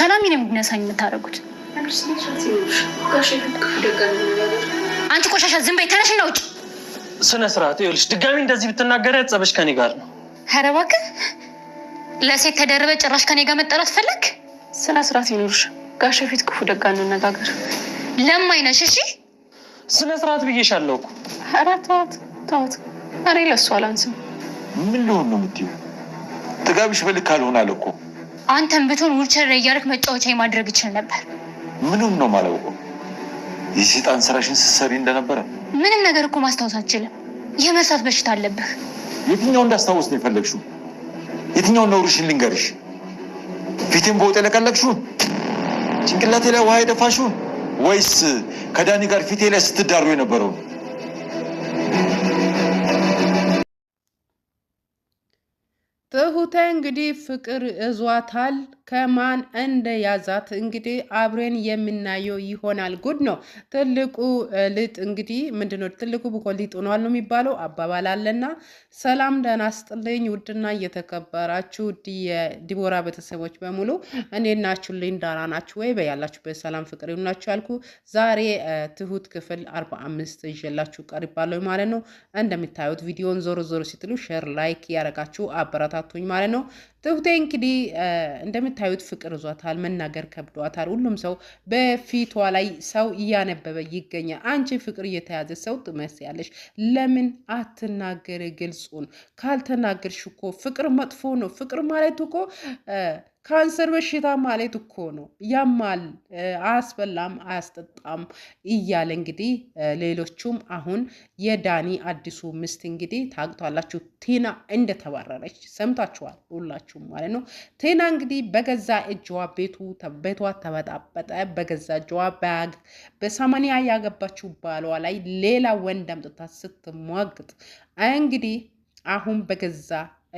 ሰላም ነው ምንነሳኝ የምታረጉት? አንቺ ቆሻሻ ዝም በይ ተነሽ ነው ውጭ። ስነ ስርዓት ይኸውልሽ፣ ድጋሚ እንደዚህ ብትናገር ያጸበሽ ከኔ ጋር ነው። ኧረ እባክህ ለሴት ተደረበ ጭራሽ ከኔ ጋር መጣላት ፈለክ? ስነ ስርዓት ይኖርሽ። ጋሽ ፊት ክፉ ደጋ እንነጋገር። ለማይነሽ እሺ ስነ ስርዓት ብዬሻለሁ እኮ። ኧረ ተዋት። እኔ ለሱ አላንስም። ምን ልሆን ነው የምትይው? ጥጋብሽ በልክ አልሆን አለ እኮ። አንተም ብትሆን ውልቸር ላይ እያደረክ መጫወቻ ማድረግ ይችል ነበር። ምንም ነው የማላውቀው። የሰይጣን ስራሽን ስትሰሪ እንደነበረ ምንም ነገር እኮ ማስታወስ አትችልም። የመርሳት በሽታ አለብህ። የትኛው እንዳስታውስ ነው የፈለግሽው? የትኛው ነውርሽን ልንገርሽ? ፊቴን በወጥ የለቀለቅሽውን? ጭንቅላቴ ላይ ውሃ የደፋሽውን? ወይስ ከዳኒ ጋር ፊቴ ላይ ስትዳሩ የነበረው? ትሁቴ እንግዲህ ፍቅር እዟታል። ከማን እንደያዛት እንግዲህ አብረን የምናየው ይሆናል። ጉድ ነው። ትልቁ ልጥ እንግዲህ ምንድነው? ትልቁ ብኮ ሊጥ ሆኗል ነው የሚባለው አባባል አለና፣ ሰላም ደህና ስጥልኝ። ውድና እየተከበራችሁ የዲቦራ ቤተሰቦች በሙሉ እንዴት ናችሁልኝ? ዳራ ናችሁ ወይ? በያላችሁበት ሰላም ፍቅር ይሁንላችሁ ያልኩ ዛሬ ትሁት ክፍል 45 ይዤላችሁ ቀርባለሁ ማለት ነው። እንደምታዩት ቪዲዮን ዞሮ ዞሮ ሲትሉ ሼር ላይክ ያረጋችሁ አበረታቱኝ ማለት ነው። ትሁቴ እንግዲህ እንደምታዩት ፍቅር ይዟታል። መናገር ከብዷታል። ሁሉም ሰው በፊቷ ላይ ሰው እያነበበ ይገኛል። አንቺ ፍቅር እየተያዘ ሰው ትመስያለሽ። ለምን አትናገር? ግልጹን ካልተናገርሽ እኮ ፍቅር መጥፎ ነው። ፍቅር ማለት እኮ ካንሰር በሽታ ማለት እኮ ነው። ያማል፣ አያስበላም፣ አያስጠጣም እያለ እንግዲህ ሌሎቹም አሁን የዳኒ አዲሱ ምስት እንግዲህ ታግቷላችሁ ቴና እንደተባረረች ሰምታችኋል ሁላችሁም ማለት ነው። ቴና እንግዲህ በገዛ እጅዋ ቤቷ ተበጣበጠ። በገዛ እጅዋ በሰማንያ ያገባችው ባሏ ላይ ሌላ ወንድ አምጥታ ስትሟግጥ እንግዲህ አሁን በገዛ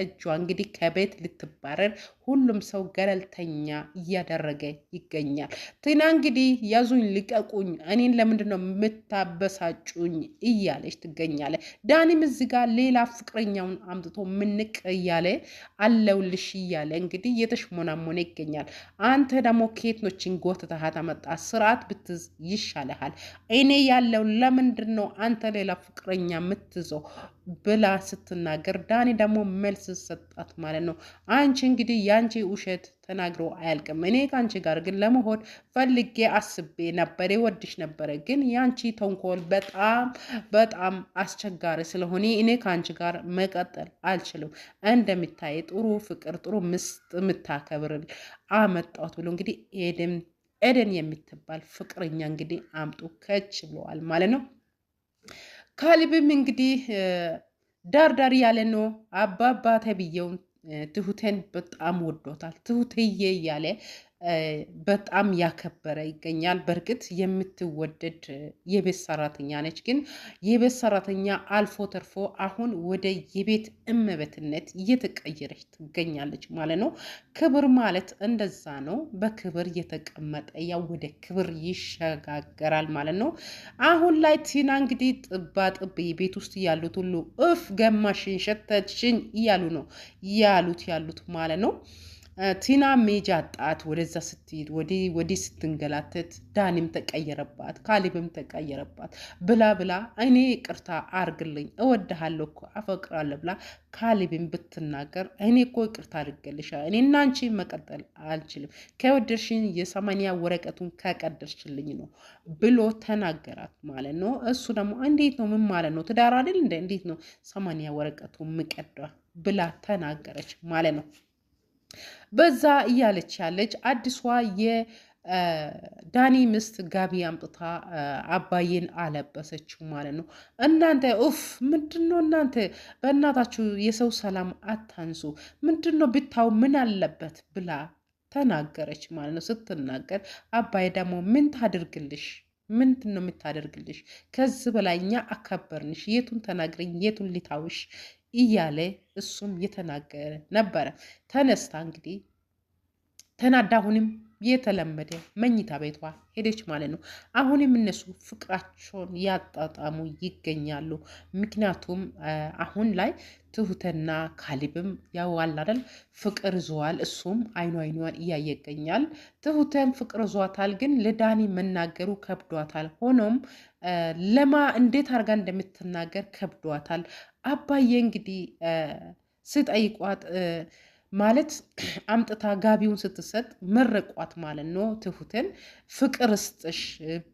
እጇ እንግዲህ ከቤት ልትባረር ሁሉም ሰው ገለልተኛ እያደረገ ይገኛል። ቴና እንግዲህ ያዙኝ ልቀቁኝ፣ እኔን ለምንድን ነው የምታበሳጩኝ እያለች ትገኛለች። ዳኒም እዚህ ጋር ሌላ ፍቅረኛውን አምጥቶ ምንቅ እያለ አለውልሽ እያለ እንግዲህ እየተሽሞናሞነ ይገኛል። አንተ ደግሞ ኬትኖችን ጎትተሃት አመጣ፣ ስርዓት ብትዝ ይሻልሃል። እኔ ያለው ለምንድን ነው አንተ ሌላ ፍቅረኛ የምትዘው ብላ ስትናገር ዳኒ ደግሞ መልስ ሰጣት ማለት ነው። አንቺ እንግዲህ ያንቺ ውሸት ተናግሮ አያልቅም። እኔ ከአንቺ ጋር ግን ለመሆን ፈልጌ አስቤ ነበር፣ ወድሽ ነበረ። ግን ያንቺ ተንኮል በጣም አስቸጋሪ ስለሆነ እኔ ከአንቺ ጋር መቀጠል አልችልም። እንደሚታይ ጥሩ ፍቅር ጥሩ ምስጥ የምታከብርል አመጣት ብሎ እንግዲህ ኤደን የምትባል ፍቅረኛ እንግዲህ አምጡ ከች ብለዋል ማለት ነው። ካሊብም እንግዲህ ዳርዳር ያለ ነው። አባባ ተብዬውን ትሁቴን በጣም ወዶታል። ትሁትዬ እያለ በጣም ያከበረ ይገኛል። በእርግጥ የምትወደድ የቤት ሰራተኛ ነች። ግን የቤት ሰራተኛ አልፎ ተርፎ አሁን ወደ የቤት እመቤትነት እየተቀየረች ትገኛለች ማለት ነው። ክብር ማለት እንደዛ ነው። በክብር የተቀመጠ ያው ወደ ክብር ይሸጋገራል ማለት ነው። አሁን ላይ ቲና እንግዲህ ጥባጥብ ቤት ውስጥ ያሉት ሁሉ እፍ ገማሽን ሸተትሽን እያሉ ነው ያሉት ማለት ነው። ቲና ሜጃ ጣት ወደዛ ስትሄድ ወዲህ ስትንገላተት ዳኒም ተቀየረባት፣ ካሊብም ተቀየረባት። ብላ እኔ ቅርታ አርግልኝ እወድሃለሁ እኮ አፈቅራለሁ ብላ ካሊብም ብትናገር እኔ እኮ ቅርታ አድርገልሻለሁ፣ እኔና አንቺ መቀጠል አልችልም፣ ከወደድሽኝ የሰማንያ ወረቀቱን ከቀደርሽልኝ ነው ብሎ ተናገራት ማለት ነው። እሱ ደግሞ እንዴት ነው ምን ማለት ነው? ትዳር አይደል እንዴት ነው ሰማንያ ወረቀቱን ምቀዳ ብላ ተናገረች ማለት ነው። በዛ እያለች ያለች አዲሷ የዳኒ ምስት ጋቢ አምጥታ አባዬን አለበሰችው ማለት ነው። እናንተ ኡፍ ምንድነው እናንተ በእናታችሁ የሰው ሰላም አታንሱ፣ ምንድነው ብታው ምን አለበት ብላ ተናገረች ማለት ነው። ስትናገር አባዬ ደግሞ ምን ታድርግልሽ? ምንድን ነው የምታደርግልሽ? ከዚህ በላይ እኛ አከበርንሽ፣ የቱን ተናግረኝ የቱን ሊታውሽ እያለ እሱም የተናገረ ነበረ። ተነስታ እንግዲህ ተናዳ አሁንም የተለመደ መኝታ ቤቷ ሄደች ማለት ነው። አሁንም እነሱ ፍቅራቸውን ያጣጣሙ ይገኛሉ። ምክንያቱም አሁን ላይ ትሁትና ካሊብም ያዋል አይደል ፍቅር ይዘዋል። እሱም አይኗን እያየ ይገኛል። ትሁተን ፍቅር ይዟታል፣ ግን ለዳኒ መናገሩ ከብዷታል። ሆኖም እንዴት አድርጋ እንደምትናገር ከብዷታል። አባዬ እንግዲህ ስጠይቋት ማለት አምጥታ ጋቢውን ስትሰጥ መረቋት ማለት ነው። ትሁትን ፍቅር ስጥሽ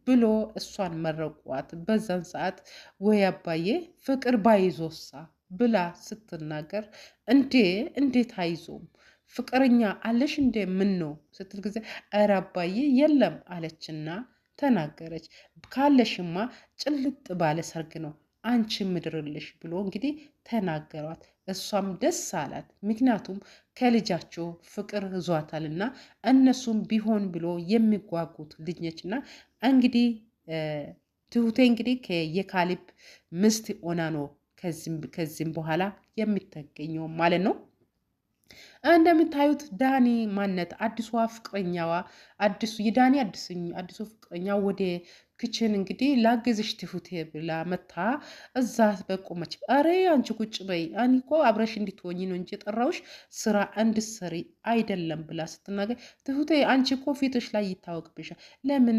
ብሎ እሷን መረቋት። በዛን ሰዓት ወይ አባዬ ፍቅር ባይዞሳ ብላ ስትናገር እንዴት አይዞም ፍቅረኛ አለሽ እንዴ ምን ነው ስትል ጊዜ ኧረ አባዬ የለም አለችና ተናገረች። ካለሽማ ጭልጥ ባለ ሰርግ ነው አንቺ ምድርልሽ ብሎ እንግዲህ ተናገሯት። እሷም ደስ አላት። ምክንያቱም ከልጃቸው ፍቅር ይዟታልና እነሱም ቢሆን ብሎ የሚጓጉት ልጅ ነችና እንግዲህ ትሁቴ እንግዲህ የካሊብ ምስት ሆና ነው ከዚህም በኋላ የምትገኘው ማለት ነው። እንደምታዩት ዳኒ ማነት አዲሷ ፍቅረኛዋ የዳኒ አዲሱ ፍቅረኛ ወደ ክችን እንግዲህ ላገዝሽ ትሁቴ ብላ መታ እዛ በቆመች። አረ አንቺ ቁጭ በይ እኔ እኮ አብረሽ እንድትሆኚ ነው እንጂ ጠራውሽ ስራ እንድትሰሪ አይደለም ብላ ስትናገር፣ ትሁቴ አንቺ እኮ ፊትሽ ላይ ይታወቅብሻል። ለምን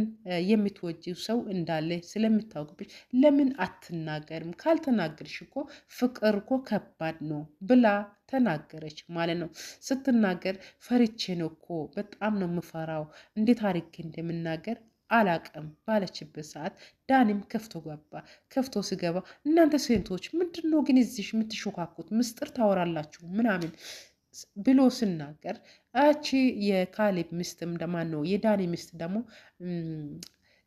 የምትወጂው ሰው እንዳለ ስለምታወቅብሽ ለምን አትናገርም? ካልተናገርሽ እኮ ፍቅር እኮ ከባድ ነው ብላ ተናገረች ማለት ነው። ስትናገር ፈርቼ ነው እኮ በጣም ነው የምፈራው፣ እንዴት አድርጌ እንደምናገር አላቅም ባለችበት ሰዓት ዳኒም ከፍቶ ገባ። ከፍቶ ሲገባ እናንተ ሴቶች ምንድን ነው ግን እዚህ የምትሾካኩት? ምስጢር ታወራላችሁ ምናምን ብሎ ስናገር አቺ የካሌብ ሚስትም ደማን ነው የዳኒ ሚስት ደግሞ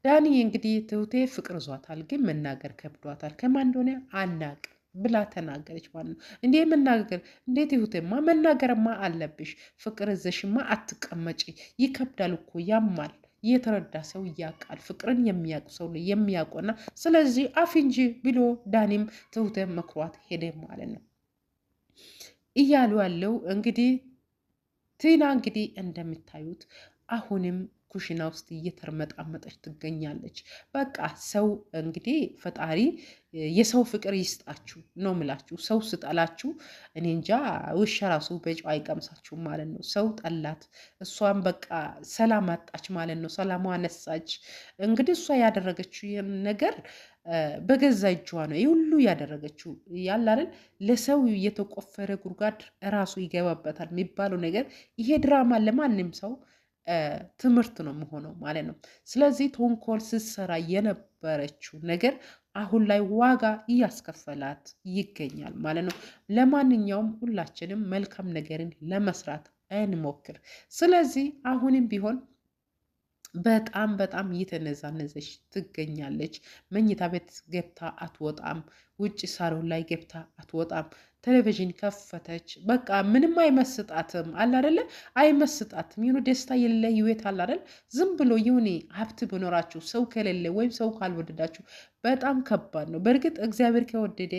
ዳኒ እንግዲህ ትሁቴ ፍቅር ይዟታል፣ ግን መናገር ከብዷታል። ከማን እንደሆነ አናቅም ብላ ተናገረች ማለት ነው። እንዴ መናገር እንዴት ይሁትማ መናገርማ አለብሽ። ፍቅር ይዘሽማ አትቀመጪ፣ ይከብዳል እኮ ያማል። የተረዳ ሰው ያውቃል። ፍቅርን የሚያውቅ ሰው የሚያውቀውና ስለዚህ አፍ እንጂ ብሎ ዳኒም ትሁተ መክሯት ሄደ ማለት ነው። እያሉ ያለው እንግዲህ ቲና እንግዲህ እንደምታዩት አሁንም ኩሽና ውስጥ እየተርመጣመጠች ትገኛለች። በቃ ሰው እንግዲህ ፈጣሪ የሰው ፍቅር ይስጣችሁ ነው ምላችሁ። ሰው ስጠላችሁ እኔ እንጃ ውሻ ራሱ በጨው አይቀምሳችሁ ማለት ነው። ሰው ጠላት፣ እሷን በቃ ሰላም አጣች ማለት ነው። ሰላሟ ነሳች። እንግዲህ እሷ ያደረገችው ነገር በገዛ እጇ ነው ይህ ሁሉ ያደረገችው። ያላልን ለሰው የተቆፈረ ጉድጓድ ራሱ ይገባበታል የሚባለው ነገር ይሄ ድራማ ለማንም ሰው ትምህርት ነው የሚሆነው ማለት ነው። ስለዚህ ተንኮል ስትሰራ የነበረችው ነገር አሁን ላይ ዋጋ እያስከፈላት ይገኛል ማለት ነው። ለማንኛውም ሁላችንም መልካም ነገርን ለመስራት እንሞክር። ስለዚህ አሁንም ቢሆን በጣም እየተነዛነዘች ትገኛለች። መኝታ ቤት ገብታ አትወጣም። ውጭ ሳሎን ላይ ገብታ አትወጣም። ቴሌቪዥን ከፈተች። በቃ ምንም አይመስጣትም አለ አይደለ? አይመስጣትም። ይሁን ደስታ የሌለ ህይወት አለ አይደል? ዝም ብሎ ይሁን ሀብት ቢኖራችሁ ሰው ከሌለ ወይም ሰው ካልወደዳችሁ በጣም ከባድ ነው። በእርግጥ እግዚአብሔር ከወደደ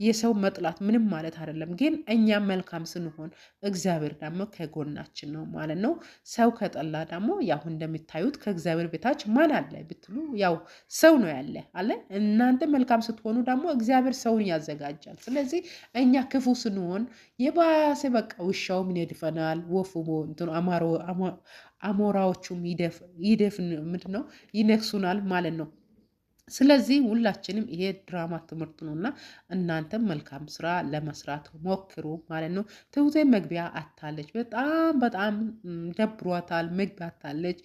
የሰው መጥላት ምንም ማለት አይደለም። ግን እኛ መልካም ስንሆን እግዚአብሔር ደግሞ ከጎናችን ነው ማለት ነው። ሰው ከጠላ ደግሞ ያው እንደምታዩት ከእግዚአብሔር በታች ማን አለ ብትሉ ያው ሰው ነው ያለ አለ። እናንተ መልካም ስትሆኑ ደግሞ እግዚአብሔር ሰውን ያዘጋጃል። ስለዚህ እኛ ክፉ ስንሆን የባሰ በቃ ውሻውም ይነድፈናል፣ ወፉ አሞራዎቹም ምንድን ነው ይነክሱናል ማለት ነው። ስለዚህ ሁላችንም ይሄ ድራማ ትምህርት ነው እና እናንተም መልካም ስራ ለመስራት ሞክሩ ማለት ነው። ትሁቴ መግቢያ አታለች። በጣም ደብሯታል። መግቢያ አታለች።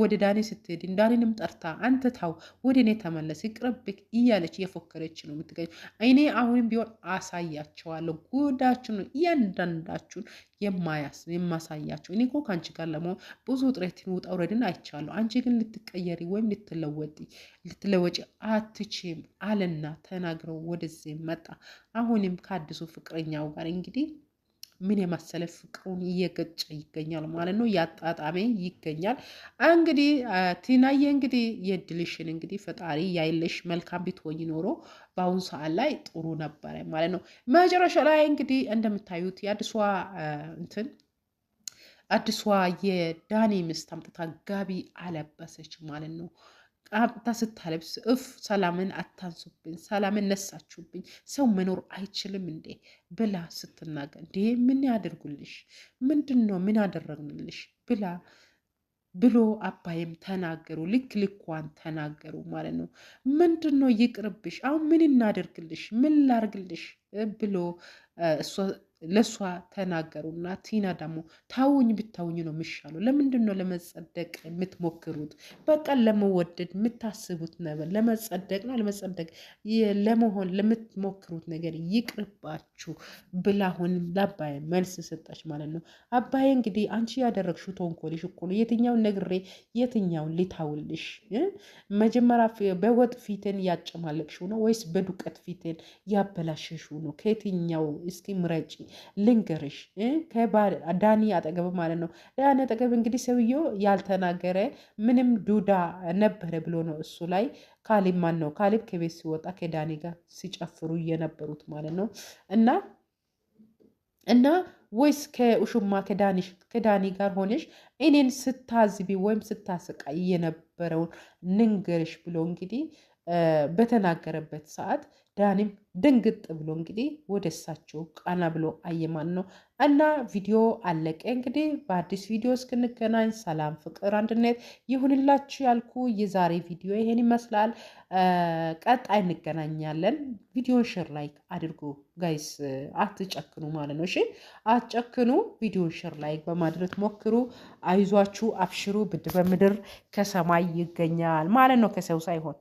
ወደ ዳኒ ስትሄድ ዳኒንም ጠርታ አንተ ታው ወደ እኔ ተመለስ ይቅርብክ እያለች እየፎከረች ነው የምትገኝ። እኔ አሁንም ቢሆን አሳያቸዋለሁ። ጉዳችሁን እያንዳንዳችሁን የማሳያቸው። እኔ እኮ ከአንቺ ጋር ለመሆን ብዙ ጥረትን ውጣ ውረድን አይቻለሁ። አንቺ ግን ልትቀየሪ ወይም ልትለወጪ አትችም አለና ተናግረው ወደዚህ መጣ። አሁንም ከአዲሱ ፍቅረኛው ጋር እንግዲህ ምን የመሰለ ፍቅሩን እየገጨ ይገኛል ማለት ነው። ያጣጣሜ ይገኛል እንግዲህ ቲናዬ እንግዲህ የድልሽን እንግዲህ ፈጣሪ ያይልሽ። መልካም ቢትሆኝ ኖሮ በአሁኑ ሰዓት ላይ ጥሩ ነበረ ማለት ነው። መጨረሻ ላይ እንግዲህ እንደምታዩት የአዲሷ አዲሷ የዳኒ ሚስት አምጥታ ጋቢ አለበሰች ማለት ነው። አምጥታ ስታለብስ ሰላምን አታንሱብኝ፣ ሰላምን ነሳችሁብኝ፣ ሰው መኖር አይችልም እንዴ ብላ ስትናገር እንዴ ምን ያደርጉልሽ? ምንድን ነው ምን ያደረግንልሽ ብላ ብሎ አባይም ተናገሩ። ልክ ልኳን ተናገሩ ማለት ነው። ምንድን ነው ይቅርብሽ፣ አሁን ምን እናደርግልሽ፣ ምን ላርግልሽ ብሎ ለእሷ ተናገሩና ቲና ደግሞ ታውኝ ብታውኝ ነው የሚሻለው። ለምንድን ነው ለመጸደቅ የምትሞክሩት? በቀን ለመወደድ የምታስቡት ነገር ለመጸደቅ ነው ለመጸደቅ ለመሆን ለምትሞክሩት ነገር ይቅርባችሁ ብላ አሁንም ለአባዬ መልስ ሰጠች ማለት ነው። አባዬ እንግዲህ አንቺ ያደረግሽው ተንኮልሽ እኮ ነው። የትኛውን ነግሬ የትኛውን ሊታውልሽ? መጀመሪያ በወጥ ፊትን ያጨማለቅሽው ነው ወይስ በዱቀት ፊትን ያበላሸሽው ነው? ከየትኛው እስኪ ምረጪ ልንገርሽ። ከዳኒ አጠገብ ማለት ነው። ዳኒ አጠገብ እንግዲህ ሰውየው ያልተናገረ ምንም ዱዳ ነበረ ብሎ ነው እሱ ላይ ካሊብ ማን ነው ካሊብ ከቤት ሲወጣ ከዳኒ ጋር ሲጨፍሩ እየነበሩት ማለት ነው። እና ወይስ ከኡሹማ ከዳኒ ጋር ሆነሽ እኔን ስታዝቢ ወይም ስታስቃይ የነበረውን ንንገርሽ ብሎ እንግዲህ በተናገረበት ሰዓት ዳኒም ድንግጥ ብሎ እንግዲህ ወደ እሳቸው ቃና ብሎ አየማን ነው። እና ቪዲዮ አለቀ። እንግዲህ በአዲስ ቪዲዮ እስክንገናኝ ሰላም፣ ፍቅር፣ አንድነት ይሁንላችሁ ያልኩ የዛሬ ቪዲዮ ይሄን ይመስላል። ቀጣይ እንገናኛለን። ቪዲዮን ሼር ላይክ አድርጉ ጋይስ፣ አትጨክኑ ማለት ነው። እሺ አትጨክኑ። ቪዲዮን ሼር ላይክ በማድረግ ሞክሩ። አይዟችሁ፣ አብሽሩ። ብድር በምድር ከሰማይ ይገኛል ማለት ነው፣ ከሰው ሳይሆን